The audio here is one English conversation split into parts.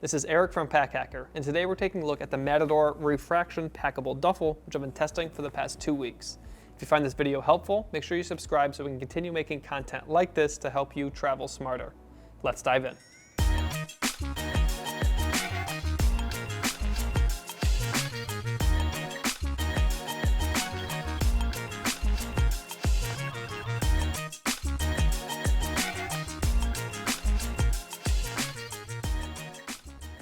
This is Eric from Pack Hacker, and today we're taking a look at the Matador ReFraction Packable Duffle, which I've been testing for the past 2 weeks. If you find this video helpful, make sure you subscribe so we can continue making content like this to help you travel smarter. Let's dive in.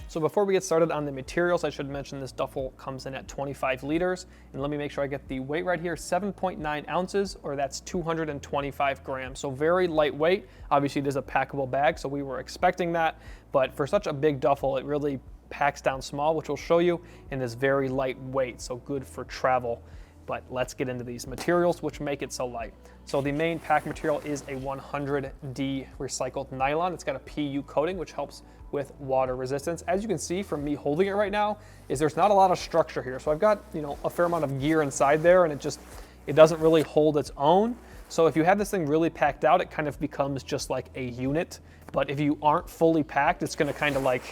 So before we get started on the materials, I should mention this duffel comes in at 25 liters. And let me make sure I get the weight right here, 7.9 ounces, or that's 225 grams. So very lightweight. Obviously it is a packable bag, so we were expecting that. But for such a big duffel, it really packs down small, which we'll show you, and is very lightweight, so good for travel. But let's get into these materials, which make it so light. So the main pack material is a 100D recycled nylon. It's got a PU coating, which helps with water resistance. As you can see from me holding it right now, is there's not a lot of structure here. So I've got, a fair amount of gear inside there, and it doesn't really hold its own. So if you have this thing really packed out, it kind of becomes just like a unit. But if you aren't fully packed, it's gonna kind of like,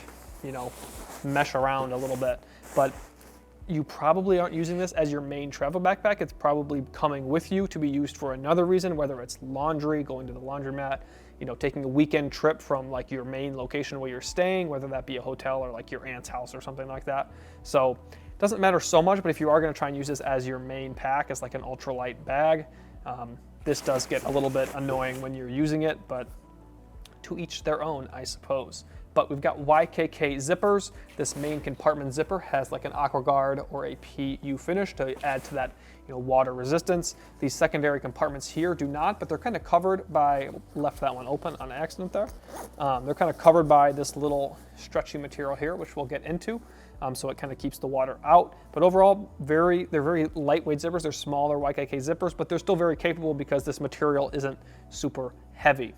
mesh around a little bit. But you probably aren't using this as your main travel backpack. It's probably coming with you to be used for another reason, whether it's laundry, going to the laundromat, taking a weekend trip from like your main location where you're staying, whether that be a hotel or like your aunt's house or something like that. So it doesn't matter so much, but if you are gonna try and use this as your main pack, as like an ultralight bag, this does get a little bit annoying when you're using it, but to each their own, I suppose. But we've got YKK zippers. This main compartment zipper has like an AquaGuard or a PU finish to add to that water resistance. These secondary compartments here do not, but they're kind of covered by, left that one open on accident there. They're kind of covered by this little stretchy material here, which we'll get into. So it kind of keeps the water out. But overall, they're very lightweight zippers. They're smaller YKK zippers, but they're still very capable because this material isn't super heavy.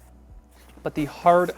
But the hard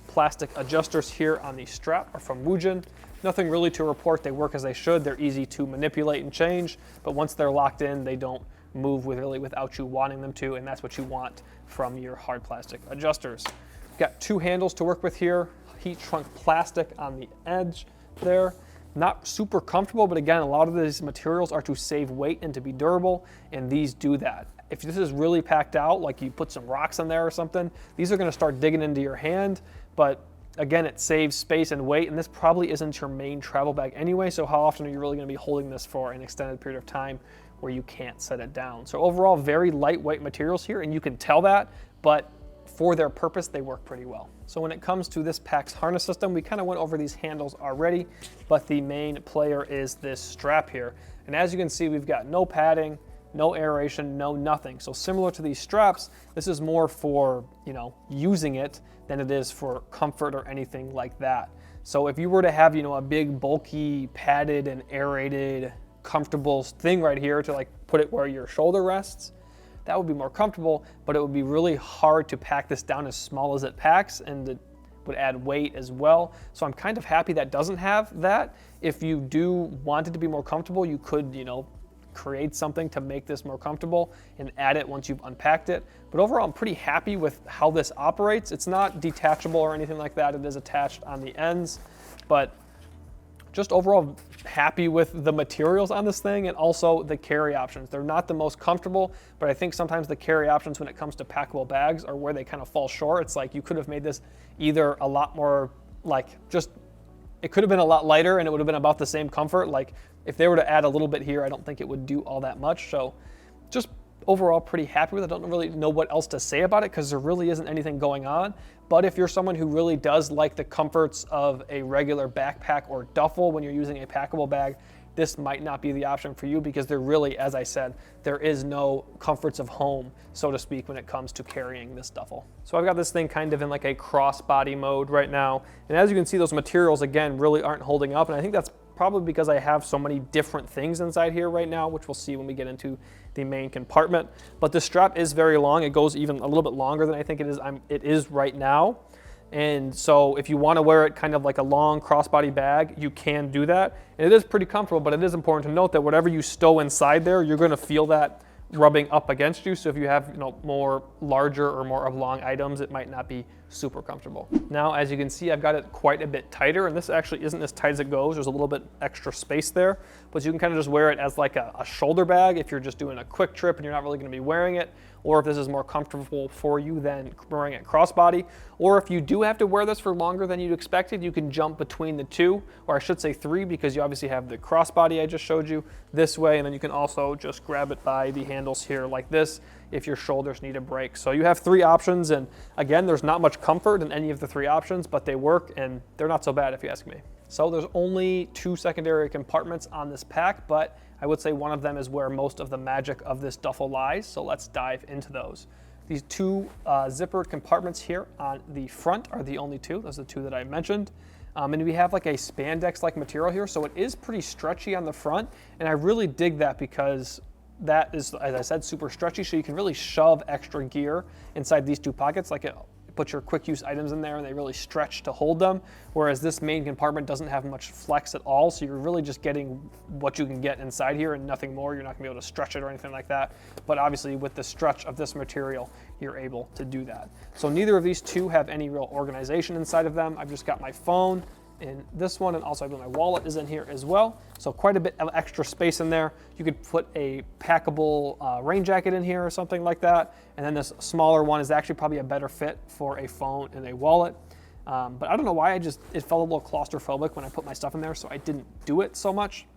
plastic adjusters here on the strap are from Woojin. Nothing really to report. They work as they should. They're easy to manipulate and change, but once they're locked in, they don't move without you wanting them to, and that's what you want from your hard plastic adjusters. We've got 2 handles to work with here. Heat shrunk plastic on the edge there. Not super comfortable, but again, a lot of these materials are to save weight and to be durable, and these do that. If this is really packed out, like you put some rocks in there or something, these are gonna start digging into your hand, but again, it saves space and weight, and this probably isn't your main travel bag anyway, so how often are you really gonna be holding this for an extended period of time where you can't set it down? So overall, very lightweight materials here, and you can tell that, but for their purpose, they work pretty well. So when it comes to this pack's harness system, we kind of went over these handles already, but the main player is this strap here. And as you can see, we've got no padding, no aeration, no nothing. So similar to these straps, this is more for, using it than it is for comfort or anything like that. So if you were to have, a big bulky padded and aerated comfortable thing right here to like put it where your shoulder rests, that would be more comfortable, but it would be really hard to pack this down as small as it packs, and it would add weight as well. So I'm kind of happy that doesn't have that. If you do want it to be more comfortable, you could, create something to make this more comfortable and add it once you've unpacked it. But overall, I'm pretty happy with how this operates. It's not detachable or anything like that. It is attached on the ends, but just overall happy with the materials on this thing, and also the carry options. They're not the most comfortable, but I think sometimes the carry options when it comes to packable bags are where they kind of fall short. It's like you could have made this either a lot more it could have been a lot lighter and it would have been about the same comfort. Like if they were to add a little bit here, I don't think it would do all that much. So just overall pretty happy with it. I don't really know what else to say about it because there really isn't anything going on. But if you're someone who really does like the comforts of a regular backpack or duffel when you're using a packable bag, this might not be the option for you because there really, as I said, there is no comforts of home, so to speak, when it comes to carrying this duffel. So I've got this thing kind of in like a crossbody mode right now. And as you can see, those materials, again, really aren't holding up. And I think that's probably because I have so many different things inside here right now, which we'll see when we get into the main compartment. But the strap is very long. It goes even a little bit longer than I think it is right now. And so if you want to wear it kind of like a long crossbody bag, you can do that. And it is pretty comfortable, but it is important to note that whatever you stow inside there, you're going to feel that rubbing up against you. So if you have more larger or more oblong items, it might not be super comfortable. Now, as you can see, I've got it quite a bit tighter, and this actually isn't as tight as it goes. There's a little bit extra space there, but you can kind of just wear it as like a shoulder bag if you're just doing a quick trip and you're not really gonna be wearing it, or if this is more comfortable for you than wearing it crossbody, or if you do have to wear this for longer than you'd expected, you can jump between the two, or I should say three, because you obviously have the crossbody I just showed you this way, and then you can also just grab it by the handles here like this if your shoulders need a break. So you have three options, and again, there's not much comfort in any of the three options, but they work and they're not so bad if you ask me. So there's only 2 secondary compartments on this pack, but I would say one of them is where most of the magic of this duffel lies, so let's dive into those. These 2 zippered compartments here on the front are the only 2. Those are the 2 that I mentioned. And we have like a spandex-like material here, so it is pretty stretchy on the front, and I really dig that because that is, as I said, super stretchy, so you can really shove extra gear inside these 2 pockets. Like, it put your quick use items in there and they really stretch to hold them, whereas this main compartment doesn't have much flex at all, so you're really just getting what you can get inside here and nothing more. You're not gonna be able to stretch it or anything like that, but obviously with the stretch of this material, you're able to do that. So neither of these 2 have any real organization inside of them. I've just got my phone in this one, and also I believe my wallet is in here as well. So quite a bit of extra space in there. You could put a packable rain jacket in here or something like that. And then this smaller one is actually probably a better fit for a phone and a wallet. But I don't know why, it felt a little claustrophobic when I put my stuff in there, so I didn't do it so much.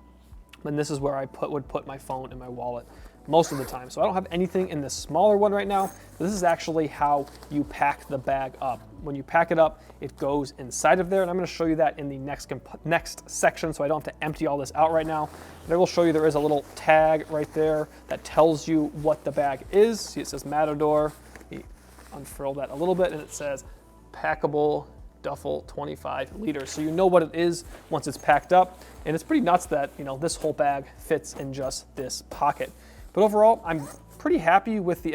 And this is where I would put my phone and my wallet most of the time. So I don't have anything in this smaller one right now. This is actually how you pack the bag up. When you pack it up, it goes inside of there, and I'm going to show you that in the next section, so I don't have to empty all this out right now. But I will show you there is a little tag right there that tells you what the bag is. See, it says Matador. We unfurl that a little bit, and it says Packable Duffle 25 liters. So you know what it is once it's packed up, and it's pretty nuts that, you know, this whole bag fits in just this pocket. But overall, I'm pretty happy with the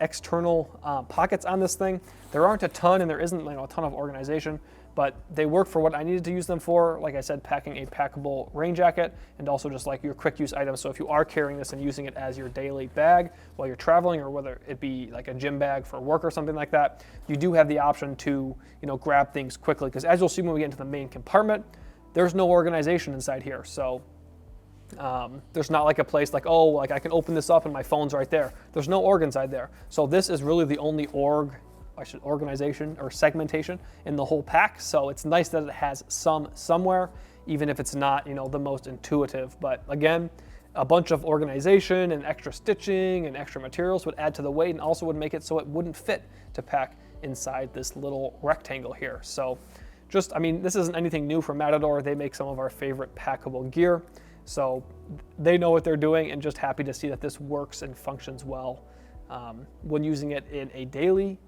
external pockets on this thing. There aren't a ton, and there isn't, you know, a ton of organization, but they work for what I needed to use them for. Like I said, packing a packable rain jacket, and also just like your quick use items. So if you are carrying this and using it as your daily bag while you're traveling, or whether it be like a gym bag for work or something like that, you do have the option to, you know, grab things quickly. Because as you'll see when we get into the main compartment, there's no organization inside here. So there's not like a place like, oh, like I can open this up and my phone's right there. There's no org inside there. So this is really the only organization or segmentation in the whole pack. So it's nice that it has somewhere, even if it's not, you know, the most intuitive. But again, a bunch of organization and extra stitching and extra materials would add to the weight, and also would make it so it wouldn't fit to pack inside this little rectangle here. So just, I mean, this isn't anything new from Matador. They make some of our favorite packable gear. So they know what they're doing, and just happy to see that this works and functions well when using it in a daily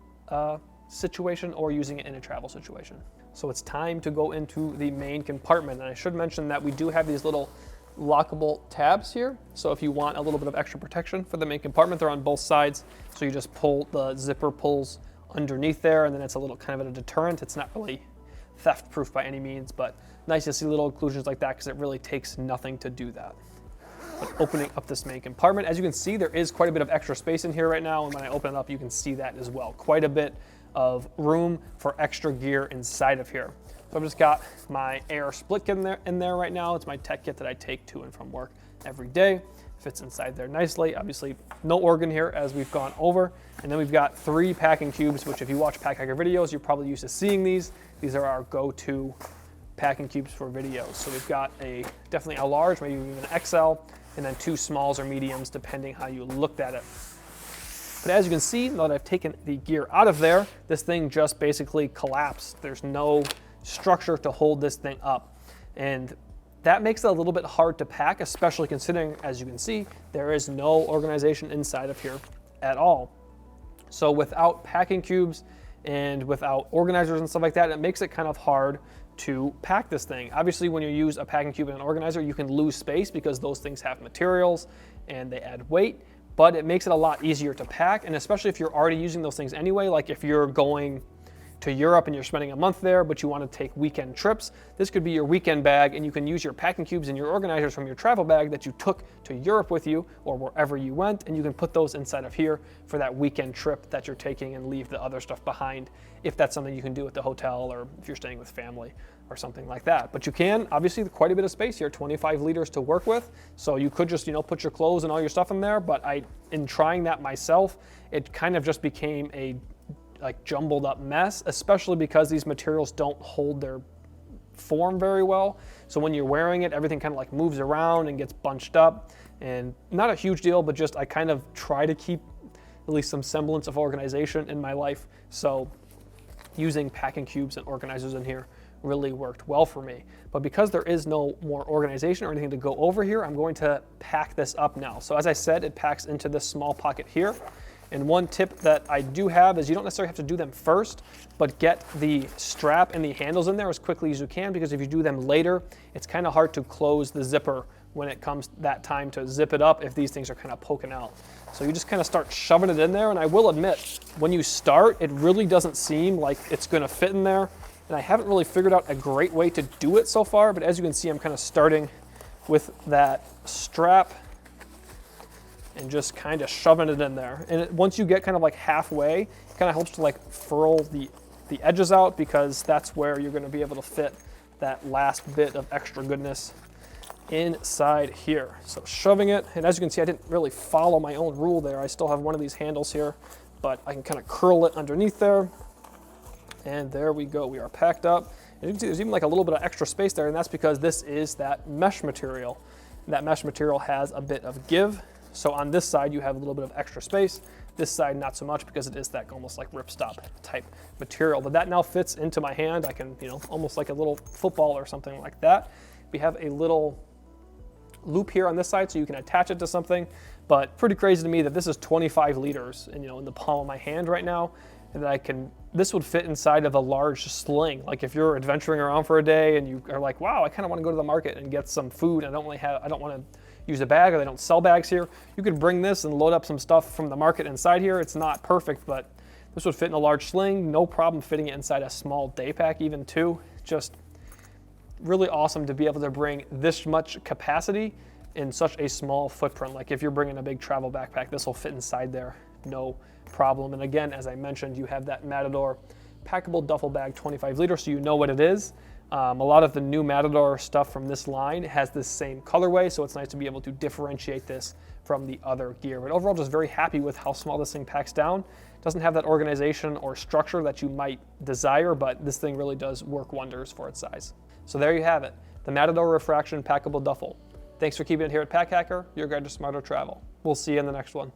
situation or using it in a travel situation. So it's time to go into the main compartment. And I should mention that we do have these little lockable tabs here. So if you want a little bit of extra protection for the main compartment, they're on both sides. So you just pull, the zipper pulls underneath there, and then it's a little kind of a deterrent. It's not really theft proof by any means, but nice to see little inclusions like that, because it really takes nothing to do that. But opening up this main compartment, as you can see, there is quite a bit of extra space in here right now, and when I open it up, you can see that as well. Quite a bit of room for extra gear inside of here. So I've just got my air split kit in there right now. It's my tech kit that I take to and from work every day. Fits inside there nicely. Obviously, no organ here, as we've gone over. And then we've got 3 packing cubes, which if you watch pack hacker videos, you're probably used to seeing these. These are our go-to packing cubes for videos. So we've got definitely a large, maybe even an XL, and then 2 smalls or mediums, depending how you looked at it. But as you can see, now that I've taken the gear out of there, this thing just basically collapsed. There's no structure to hold this thing up. And that makes it a little bit hard to pack, especially considering, as you can see, there is no organization inside of here at all. So without packing cubes and without organizers and stuff like that, it makes it kind of hard to pack this thing. Obviously, when you use a packing cube and an organizer, you can lose space because those things have materials and they add weight, but it makes it a lot easier to pack. And especially if you're already using those things anyway, like if you're going to Europe and you're spending a month there, but you want to take weekend trips, this could be your weekend bag, and you can use your packing cubes and your organizers from your travel bag that you took to Europe with you or wherever you went, and you can put those inside of here for that weekend trip that you're taking and leave the other stuff behind if that's something you can do at the hotel or if you're staying with family or something like that. But you can, obviously, quite a bit of space here, 25 liters to work with. So you could just, put your clothes and all your stuff in there. But in trying that myself, it kind of just became a jumbled up mess, especially because these materials don't hold their form very well. So when you're wearing it, everything kind of moves around and gets bunched up. And not a huge deal, but just I kind of try to keep at least some semblance of organization in my life. So using packing cubes and organizers in here really worked well for me. But because there is no more organization or anything to go over here, I'm going to pack this up now. So as I said, it packs into this small pocket here. And one tip that I do have is you don't necessarily have to do them first, but get the strap and the handles in there as quickly as you can, because if you do them later, it's kind of hard to close the zipper when it comes that time to zip it up if these things are kind of poking out. So you just kind of start shoving it in there, and I will admit, when you start, it really doesn't seem like it's going to fit in there. And I haven't really figured out a great way to do it so far, but as you can see, I'm kind of starting with that strap and just kind of shoving it in there. And once you get kind of halfway, it kind of helps to furl the edges out, because that's where you're going to be able to fit that last bit of extra goodness inside here. So shoving it, and as you can see, I didn't really follow my own rule there. I still have one of these handles here, but I can kind of curl it underneath there. And there we go, we are packed up. And you can see there's even a little bit of extra space there, and that's because this is that mesh material. That mesh material has a bit of give. So on this side, you have a little bit of extra space. This side, not so much, because it is that almost ripstop type material. But that now fits into my hand. I can, almost like a little football or something like that. We have a little loop here on this side so you can attach it to something. But pretty crazy to me that this is 25 liters and, in the palm of my hand right now. And that this would fit inside of a large sling. Like if you're adventuring around for a day and you are like, wow, I kind of want to go to the market and get some food. I don't want to use a bag, or they don't sell bags here. You could bring this and load up some stuff from the market inside here. It's not perfect, but this would fit in a large sling. No problem fitting it inside a small day pack even too. Just really awesome to be able to bring this much capacity in such a small footprint. Like if you're bringing a big travel backpack, this will fit inside there, no problem. And again, as I mentioned, you have that Matador packable duffel bag, 25 liters, so you know what it is. A lot of the new Matador stuff from this line has this same colorway, so it's nice to be able to differentiate this from the other gear. But overall, just very happy with how small this thing packs down. It doesn't have that organization or structure that you might desire, but this thing really does work wonders for its size. So there you have it, the Matador ReFraction Packable Duffle. Thanks for keeping it here at Pack Hacker, your guide to smarter travel. We'll see you in the next one.